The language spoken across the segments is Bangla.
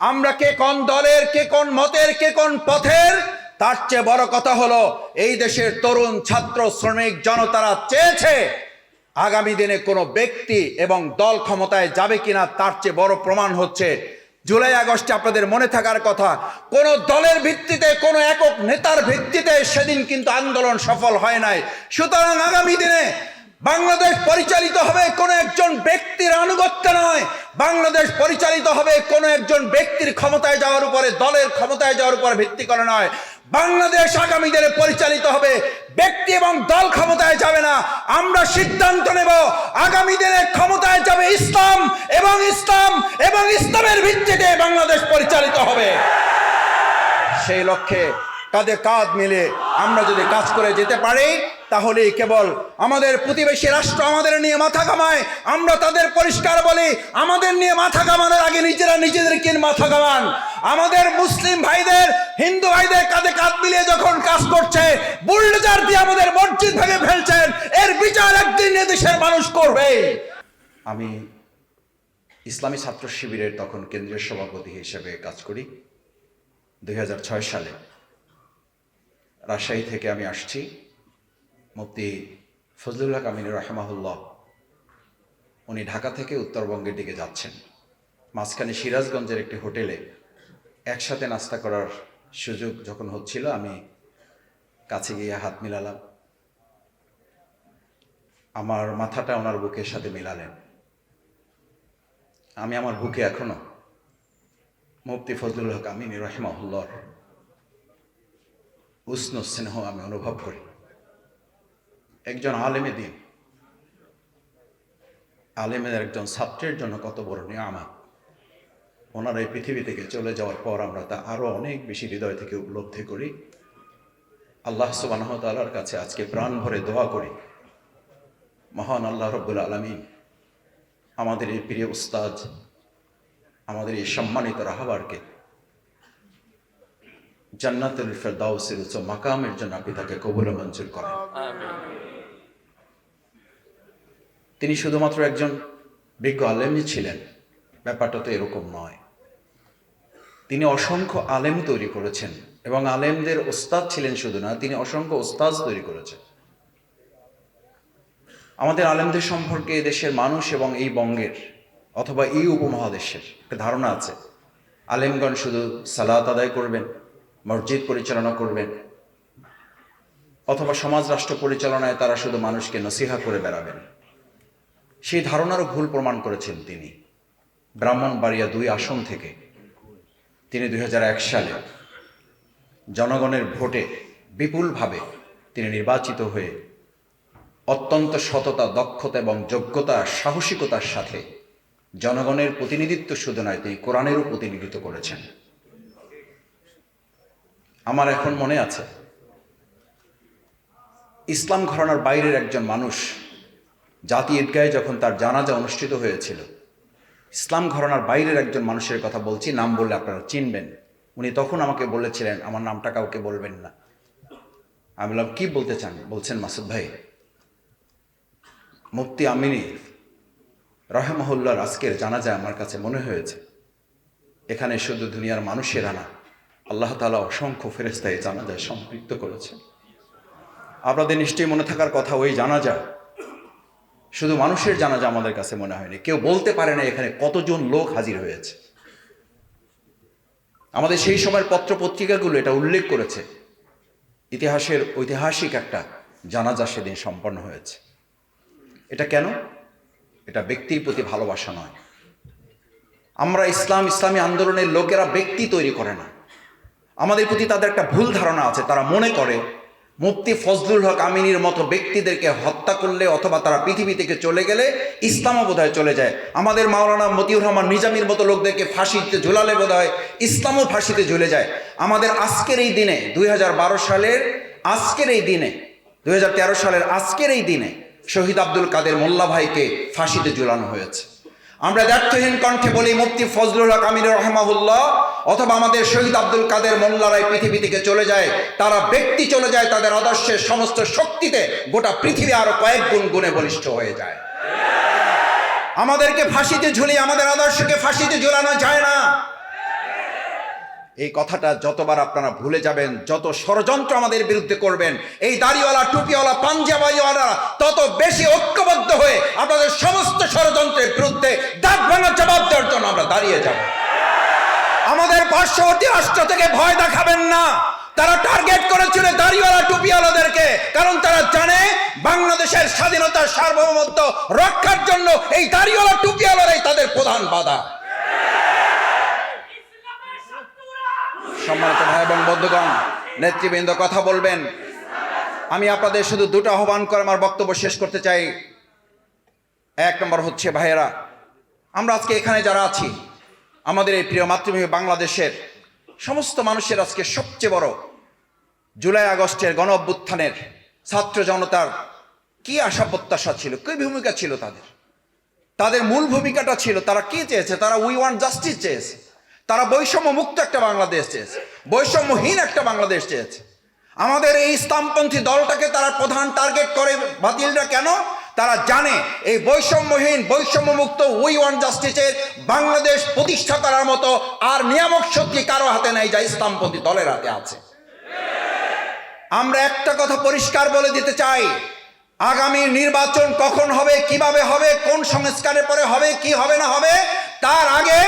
আমরা কে কোন দলের, কে কোন মতের, কে কোন পথের, তার চেয়ে বড় কথা হলো এই দেশের তরুণ ছাত্র শ্রমিক জনতারা চেয়েছে আগামী দিনে কোনো ব্যক্তি এবং দল ক্ষমতায় যাবে কিনা তার চেয়ে বড় প্রমাণ হচ্ছে জুলাই আগস্টে আপনাদের মনে থাকার কথা, কোন দলের ভিত্তিতে, কোন একক নেতার ভিত্তিতে সেদিন কিন্তু আন্দোলন সফল হয় নাই। সুতরাং আগামী দিনে বাংলাদেশ পরিচালিত হবে কোন একজন ব্যক্তির আনুগত্য নয়, বাংলাদেশ পরিচালিত হবে কোন একজন ব্যক্তির ক্ষমতায় যাওয়ার উপরে, দলের ক্ষমতায় যাওয়ার উপর ভিত্তি করে নয়। বাংলাদেশ আগামী দিনে পরিচালিত হবে, ব্যক্তি এবং দল ক্ষমতায় যাবে না। আমরা সিদ্ধান্ত নেব আগামী দিনে ক্ষমতায় যাবে ইসলাম, এবং ইসলাম এবং ইসলামের ভিত্তিতে বাংলাদেশ পরিচালিত হবে। সেই লক্ষ্যে কাঁধে কাঁধ মিলে আমরা যদি কাজ করে যেতে পারি, তাহলে কেবল আমাদের প্রতিবেশী রাষ্ট্র আমাদের নিয়ে মাথা ঘামায়, আমরা তাদের পরিষ্কার বলি আমাদের নিয়ে মাথা ঘামানোর আগে নিজেরা নিজেদেরকে মাথা ঘামান। আমাদের মুসলিম ভাইদের, হিন্দু ভাইদের কাঁধে কাঁধ মিলিয়ে যখন কাজ করছে, বুলডোজার দিয়ে আমাদের মসজিদ ভেঙে ফেলছেন, এর বিচার একদিন দেশের মানুষ করবে। আমি ইসলামী ছাত্র শিবিরের তখন কেন্দ্রীয় সভাপতি হিসেবে কাজ করি। 2006 সালে রাজশাহী থেকে আমি আসছি। মুফতি ফজলুল হক আমিনী রাহিমাহুল্লাহ উনি ঢাকা থেকে উত্তরবঙ্গের দিকে যাচ্ছেন। মাঝখানে সিরাজগঞ্জের একটি হোটেলে একসাথে নাস্তা করার সুযোগ যখন হচ্ছিল, আমি কাছে গিয়ে হাত মিলালাম, আমার মাথাটা ওনার বুকের সাথে মিলালেন। আমি আমার বুকে এখনো মুফতি ফজলুল হক আমিনী রাহিমাহুল্লাহর উষ্ণ স্নেহ আমি অনুভব করি। একজন আলেমে দিন, আলেমের একজন ছাত্রের জন্য কত বড় নিয়ামত। ওনারা এই পৃথিবী থেকে চলে যাওয়ার পর আমরা তা আরো অনেক বেশি হৃদয় থেকে উপলব্ধি করি। আল্লাহ সুবহানাহু ওয়া তাআলার কাছে আজকে প্রাণ ভরে দোয়া করি, মহান আল্লাহ রব্বুল আলামিন আমাদের এই প্রিয় উস্তাদ, আমাদের এই সম্মানিত রাহবারকে জান্নাতুল ফেরদাউসের উচ্চ মাকামের জন্য আপনি তাকে কবুল ও মঞ্জুর করেন। তিনি শুধুমাত্র একজন বিজ্ঞ আলেমই ছিলেন, ব্যাপারটা তো এরকম নয়। তিনি অসংখ্য আলেম তৈরি করেছেন, এবং আলেমদের ওস্তাদ ছিলেন শুধু না, তিনি অসংখ্য ওস্তাদ তৈরি করেছেন। আমাদের আলেমদের সম্পর্কে দেশের মানুষ এবং এই বঙ্গের অথবা এই উপমহাদেশের একটা ধারণা আছে, আলেমগণ শুধু সালাত আদায় করবেন, মসজিদ পরিচালনা করবেন, অথবা সমাজ রাষ্ট্র পরিচালনায় তারা শুধু মানুষকে নসিহা করে বেড়াবেন। সেই ধারণারও ভুল প্রমাণ করেছেন তিনি। ব্রাহ্মণবাড়িয়া 2 আসন থেকে তিনি 2001 সালে জনগণের ভোটে বিপুলভাবে তিনি নির্বাচিত হয়ে অত্যন্ত সততা, দক্ষতা এবং যোগ্যতা, সাহসিকতার সাথে জনগণের প্রতিনিধিত্ব শুধু নয়, তিনি কোরআনেরও প্রতিনিধিত্ব করেছেন। আমার এখন মনে আছে, ইসলাম ঘরানার বাইরের একজন মানুষ জাতীয় ঈদগাহে যখন তার জানাজা অনুষ্ঠিত হয়েছিল, ইসলাম ঘরানার বাইরের একজন মানুষের কথা বলছি, নাম বললে আপনারা চিনবেন। উনি তখন আমাকে বলেছিলেন আমার নামটা কাউকে বলবেন না। আমি বললাম কি বলতে চান? বলছেন মাসুদ ভাই, মুফতি আমিনী রাহিমাহুল্লাহর আজকের জানাজা আমার কাছে মনে হয়েছে এখানে শুধু দুনিয়ার মানুষেরা না, আল্লাহ তাআলা অসংখ্য ফেরেশতা এই জানাজায় সম্পৃক্ত করেছেন। আপনাদের নিশ্চয়ই মনে থাকার কথা, ওই জানাজা শুধু মানুষের জানাজা আমাদের কাছে মনে হয়নি। কেউ বলতে পারে না এখানে কতজন লোক হাজির হয়েছে। আমাদের সেই সময়ের পত্র পত্রিকাগুলো এটা উল্লেখ করেছে, ইতিহাসের ঐতিহাসিক একটা জানাজা সেদিন সম্পন্ন হয়েছে। এটা কেন? এটা ব্যক্তির প্রতি ভালোবাসা নয়। আমরা ইসলামী আন্দোলনের লোকেরা ব্যক্তি তৈরি করে না। আমাদের প্রতি তাদের একটা ভুল ধারণা আছে, তারা মনে করে মুফতি ফজলুল হক আমিনীর মতো ব্যক্তিদেরকে হত্যা করলে অথবা তারা পৃথিবী থেকে চলে গেলে ইসলামও বোধহয় চলে যায়। আমাদের মাওলানা মতিউর রহমান নিজামীর মতো লোকদেরকে ফাঁসিতে ঝুলালে বোধহয় ইসলামও ফাঁসিতে ঝুলে যায়। আমাদের আজকের এই দিনে 2012 সালের আজকের এই দিনে 2013 সালের আজকের এই দিনে শহীদ আব্দুল কাদের মোল্লা ভাইকে ফাঁসিতে ঝুলানো হয়েছে। আমরা দ্ব্যর্থহীন কণ্ঠে বলি মুফতি ফজলুল হক আমিনী রাহিমাহুল্লাহ অথবা আমাদের শহীদ আব্দুল কাদের মোল্লারাই পৃথিবী থেকে চলে যায়, তারা ব্যক্তি চলে যায়, তাদের আদর্শের সমস্ত শক্তিতে গোটা পৃথিবী আরো কয়েক গুণে বলিষ্ঠ হয়ে যায়। আমাদেরকে ফাঁসিতে ঝুলিয়ে আমাদের আদর্শকে ফাঁসিতে ঝুলানো যায় না। এই কথাটা যতবার আপনারা ভুলে যাবেন, যত ষড়যন্ত্র আমাদের বিরুদ্ধে করবেন, এই দাড়িওয়ালা, টুপিওয়ালা, পাঞ্জাবিওয়ালা তত বেশি ঐক্যবদ্ধ হয়ে আপনাদের সমস্ত ষড়যন্ত্রের বিরুদ্ধে দাঁত ভাঙা জবাব দেওয়ার জন্য আমরা দাঁড়িয়ে যাব। আমাদের পার্শ্ববর্তী রাষ্ট্র থেকে ভয় দেখাবেন না। তারা টার্গেট করেছিল দাড়িওয়ালা, টুপিওয়ালাদেরকে, কারণ তারা জানে বাংলাদেশের স্বাধীনতার সার্বভৌমত্ব রক্ষার জন্য এই দাড়িওয়ালা, টুপিওয়ালারাই তাদের প্রধান বাধা। সম্মানিত ভাই এবং বন্ধুগণ, নেতৃবৃন্দ কথা বলবেন। আমি আপনাদের শুধু দুটো আহ্বান করে আমার বক্তব্য শেষ করতে চাই। এক নম্বর হচ্ছে, ভাইয়েরা, আমরা আজকে এখানে যারা আছি, আমাদের এই প্রিয় মাতৃভূমি বাংলাদেশের সমস্ত মানুষের আজকে সবচেয়ে বড় জুলাই আগস্টের গণ অভ্যুত্থানের ছাত্র জনতার কি আশা প্রত্যাশা ছিল, কি ভূমিকা ছিল তাদের মূল ভূমিকাটা ছিল, তারা কি চেয়েছে? তারা উই ওয়ান্ট জাস্টিস চেয়েছে। তারা বৈষম্য মুক্ত একটা বাংলাদেশ চেয়েছে, বৈষম্যহীন একটা বাংলাদেশ চেয়েছে। আমাদের এই ইসলামপন্থী দলটাকে তারা প্রধান টার্গেট করে বাতিলরা কেন? তারা জানে এই বৈষম্যহীন, বৈষম্যমুক্ত উই ওয়ান্ট জাস্টিসের বাংলাদেশ প্রতিষ্ঠা করার মতো আর নিয়ামক শক্তি কারো হাতে নেই, যা ইসলামপন্থী দলের হাতে আছে। আমরা একটা কথা পরিষ্কার বলে দিতে চাই, আগামী নির্বাচন কখন হবে, কিভাবে হবে, কোন সংস্কারের পরে হবে, কি হবে না হবে, তার আগে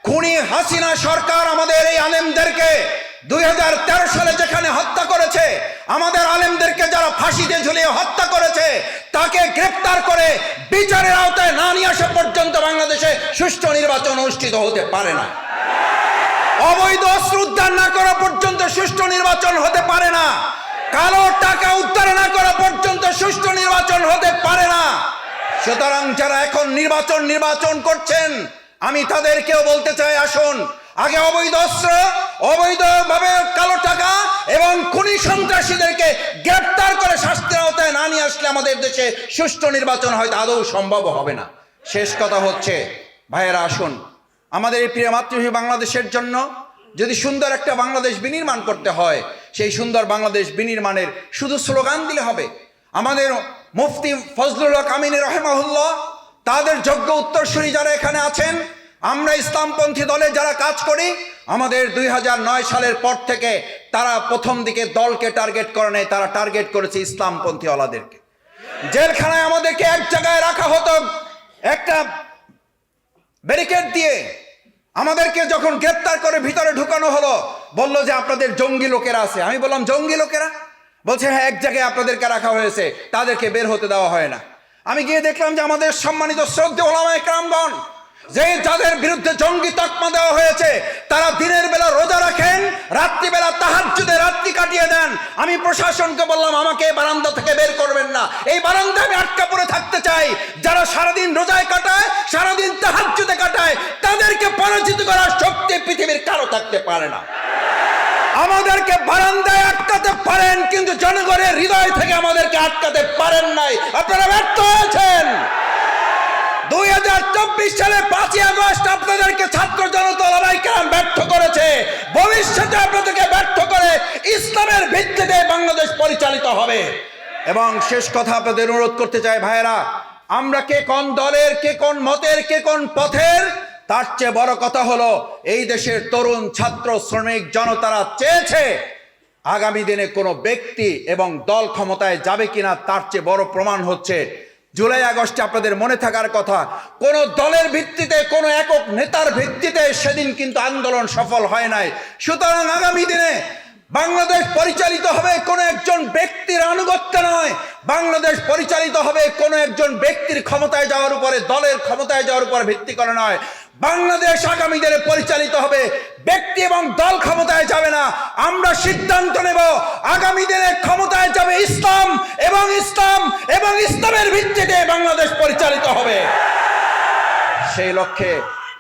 খুনি হাসিনা সরকার আমাদের এই আলেমদেরকে 2013 সালে যেখানে হত্যা করেছে, আমাদের আলেমদেরকে যারা ফাঁসিতে ঝুলিয়ে হত্যা করেছে, তাকে গ্রেফতার করে বিচারের আওতায় না নিয়ে আসা পর্যন্ত বাংলাদেশে সুষ্ঠু নির্বাচন অনুষ্ঠিত হতে পারে না। অবৈধ অস্ত্র উদ্ধার না করা পর্যন্ত সুষ্ঠু নির্বাচন হতে পারে না। কালো টাকা উদ্ধার না করা পর্যন্ত সুষ্ঠু নির্বাচন হতে পারে না। সুতরাং যারা এখন নির্বাচন করছেন, আমি তাদেরকেও বলতে চাই, আসুন আগে অবৈধ অস্ত্র, অবৈধভাবে কালো টাকা এবং খুনি সন্ত্রাসীদেরকে গ্রেফতার করে শাস্তির আওতায় না নিয়ে আসলে আমাদের দেশে সুষ্ঠু নির্বাচন হয়তো আদৌ সম্ভব হবে না। শেষ কথা হচ্ছে, ভাইয়েরা, আসুন আমাদের এই প্রিয় মাতৃভূমি বাংলাদেশের জন্য যদি সুন্দর একটা বাংলাদেশ বিনির্মাণ করতে হয়, সেই সুন্দর বাংলাদেশ বিনির্মাণের শুধু স্লোগান দিলে হবে। আমাদের মুফতি ফজলুল হক আমিনী রহিমাহুল্লাহ, তাদের যোগ্য উত্তরসূরি যারা এখানে আছেন, আমরা ইসলামপন্থী দলে যারা কাজ করি, আমাদের 2009 সালের পর থেকে তারা প্রথম দিকে দলকে টার্গেট করে নেয়, তারা টার্গেট করেছে ইসলামপন্থী ওয়ালাদেরকে। জেলখানায় আমাদেরকে এক জায়গায় রাখা হতো একটা ব্যারিকেড দিয়ে। আমাদেরকে যখন গ্রেপ্তার করে ভিতরে ঢুকানো হলো, বললো যে আপনাদের জঙ্গি লোকেরা আছে। আমি বললাম, জঙ্গি লোকেরা? বলছে হ্যাঁ, এক জায়গায় আপনাদেরকে রাখা হয়েছে, তাদেরকে বের হতে দেওয়া হয় না। আমি গিয়ে দেখলাম যে আমাদের সম্মানিত শ্রদ্ধেয় ওলামায়ে কেরামগণ, যে যাদের বিরুদ্ধে জঙ্গি তকমা দেওয়া হয়েছে, তারা দিনের বেলা রোজা রাখেন, রাত্রিবেলা তাহাজ্জুদে রাত্রি কাটিয়ে দেন। আমি প্রশাসনকে বললাম, আমাকে বারান্দা থেকে বের করবেন না, এই বারান্দায় আমি আটকা পড়ে থাকতে চাই। যারা সারাদিন রোজায় কাটায়, সারাদিন তাহাজ্জুদে কাটায়, তাদেরকে পরাজিত করার শক্তি পৃথিবীর কারো থাকতে পারে না। আমাদেরকে বারান্দায় আটকাতে পারেন, কিন্তু জনগণের হৃদয় থেকে আমাদেরকে আটকাতে পারেন নাই। আপনারা ব্যর্থ হয়েছেন। 2024 সালে 5ই আগস্ট আপনাদেরকে ছাত্র জনতা ওলামায়ে কেরাম ব্যর্থ করেছে। ভবিষ্যতে আপনাদেরকে ব্যর্থ করে ইসলামের ভিত্তিতে বাংলাদেশ পরিচালিত হবে। এবং শেষ কথা আপনাদের অনুরোধ করতে চাই, ভাইয়েরা, আমরা কে কোন দলের, কে কোন মতের, কে কোন পথের, তার চেয়ে বড় কথা হলো এই দেশের তরুণ ছাত্র শ্রমিক জনতারা চেয়েছে আগামী দিনে কোনো ব্যক্তি এবং দল ক্ষমতায় যাবে কিনা, তার চেয়ে বড় প্রমাণ হচ্ছে জুলাই আগস্টে আপনাদের মনে থাকার কথা, কোন দলের ভিত্তিতে, কোন একক নেতার ভিত্তিতে সেদিন কিন্তু আন্দোলন সফল হয় নাই। সুতরাং আগামী দিনে বাংলাদেশ পরিচালিত হবে কোনো একজন ব্যক্তির আনুগত্য নয়, বাংলাদেশ পরিচালিত হবে কোনো একজন ব্যক্তির ক্ষমতায় যাওয়ার উপরে, দলের ক্ষমতায় যাওয়ার উপর ভিত্তি করে নয়। বাংলাদেশ আগামী দিনে পরিচালিত হবে, ব্যক্তি এবং দল ক্ষমতায় যাবে না। আমরা সিদ্ধান্ত নেব আগামী দিনে ক্ষমতায় যাবে ইসলাম, এবং ইসলামের ভিত্তিতে বাংলাদেশ পরিচালিত হবে। সেই লক্ষ্যে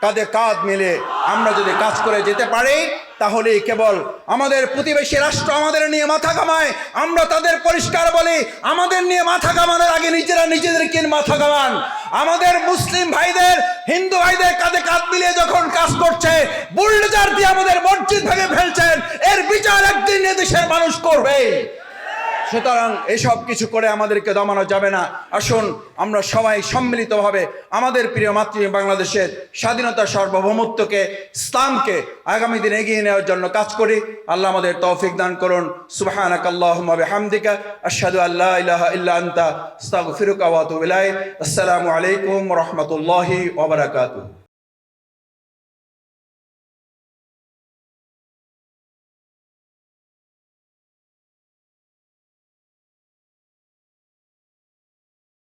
কাঁধে কাঁধ মিলে আমরা যদি কাজ করে যেতে পারি, তাহলে কেবল আমাদের প্রতিবেশী রাষ্ট্র আমাদের নিয়ে মাথা ঘামায়, আমরা তাদের পরিষ্কার বলি, আমাদের নিয়ে মাথা ঘামানোর আগে নিজেরা নিজেদেরকে মাথা ঘামান। আমাদের মুসলিম ভাইদের, হিন্দু ভাইদের কাঁধে কাঁধ মিলিয়ে যখন কাজ করছে, বুলডোজার দিয়ে আমাদের মসজিদ ভেঙে ফেলছেন, এর বিচার একদিন এদেশের মানুষ করবে। সুতরাং এসব কিছু করে আমাদেরকে দমানো যাবে না। আসুন আমরা সবাই সম্মিলিতভাবে আমাদের প্রিয় মাতৃভূমি বাংলাদেশের স্বাধীনতা, সার্বভৌমত্বকে, ইসলামকে আগামী দিনে এগিয়ে নেওয়ার জন্য কাজ করি। আল্লাহ আমাদের তৌফিক দান করুন। সুবহানাকাল্লাহুম্মা বিহামদিকা আশহাদু আল্লা ইলাহা ইল্লা আনতা আস্তাগফিরুকা ওয়া আতুবু ইলাইক। আসসালামু আলাইকুম ওয়া রাহমাতুল্লাহি ওয়া বারাকাতুহু।